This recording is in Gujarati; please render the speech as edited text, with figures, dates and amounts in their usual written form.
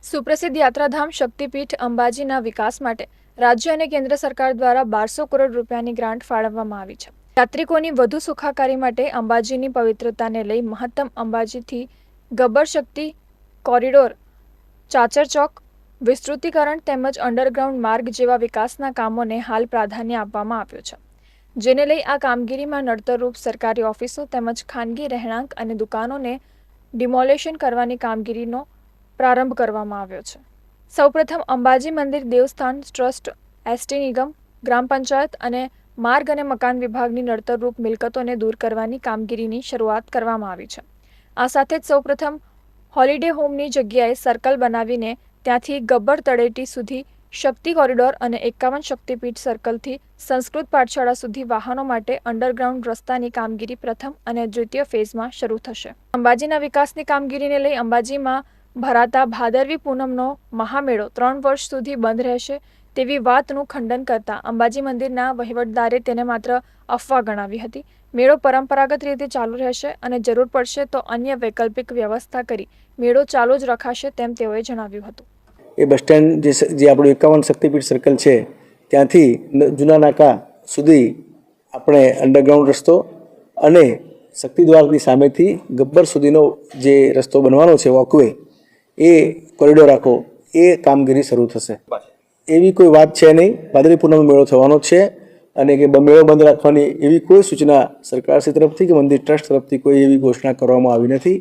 સુપ્રસિદ્ધ યાત્રાધામ શક્તિપીઠ અંબાજીના વિકાસ માટે રાજ્ય અને કેન્દ્ર સરકાર દ્વારા 1200 કરોડ રૂપિયાની ગ્રાન્ટ ફાળવવામાં આવી છે. યાત્રિકોની વધુ સુખાકારી માટે અંબાજીની પવિત્રતાને લઈ મહત્તમ અંબાજીથી ગબ્બર શક્તિ કોરિડોર, ચાચર ચોક, વિસ્તૃતીકરણ તેમજ અંડરગ્રાઉન્ડ માર્ગ જેવા વિકાસના કામોને હાલ પ્રાધાન્ય આપવામાં આવ્યું છે. જેને લઈ આ કામગીરીમાં નડતરરૂપ સરકારી ઓફિસો તેમજ ખાનગી રહેણાંક અને દુકાનોને ડિમોલેશન કરવાની કામગીરીનો પ્રારંભ કરવામાં આવ્યો છે. સૌપ્રથમ અંબાજી મંદિર દેવસ્થાન ટ્રસ્ટ, એસટી નિગમ, ગ્રામ પંચાયત અને માર્ગ અને મકાન વિભાગની નડતરરૂપ મિલકતોને દૂર કરવાની કામગીરીની શરૂઆત કરવામાં આવી છે. આ સાથે જ સૌપ્રથમ હોલિડે હોમની જગ્યાએ સર્કલ બનાવીને ત્યાંથી ગબ્બર તળેટી સુધી શક્તિ કોરિડોર અને 51 શક્તિપીઠ સર્કલથી સંસ્કૃત પાઠશાળા સુધી વાહનો માટે અંડરગ્રાઉન્ડ રસ્તાની કામગીરી પ્રથમ અને દ્વિતીય ફેઝમાં શરૂ થશે. અંબાજીના વિકાસની કામગીરીને લઈ અંબાજીમાં ભરાતા ભાદરવી પૂનમનો મહામેળો 3 વર્ષ સુધી બંધ રહેશે તેવી વાતનું ખંડન કરતા અંબાજી મંદિરના વહીવટદારે તેને માત્ર અફવા ગણાવી હતી. મેળો પરંપરાગત રીતે ચાલુ રહેશે અને જરૂર પડશે તો અન્ય વૈકલ્પિક વ્યવસ્થા કરી મેળો ચાલુ જ રખાશે તેમ તેઓએ જણાવ્યું હતું. એ બસ સ્ટેન્ડ જે આપણું 51 શક્તિપીઠ સર્કલ છે ત્યાંથી જૂના નાકા સુધી આપણે અંડરગ્રાઉન્ડ રસ્તો અને શક્તિદ્વારની સામેથી ગબ્બર સુધીનો જે રસ્તો બનવાનો છે વોકવે, એ કોરિડોર આખો એ કામગીરી શરૂ થશે. એવી કોઈ વાત છે નહીં. ભાદરવી પૂનમનો મેળો થવાનો છે અને કે મેળો બંધ રાખવાની એવી કોઈ સૂચના સરકારશ્રી તરફથી કે મંદિર ટ્રસ્ટ તરફથી કોઈ એવી ઘોષણા કરવામાં આવી નથી.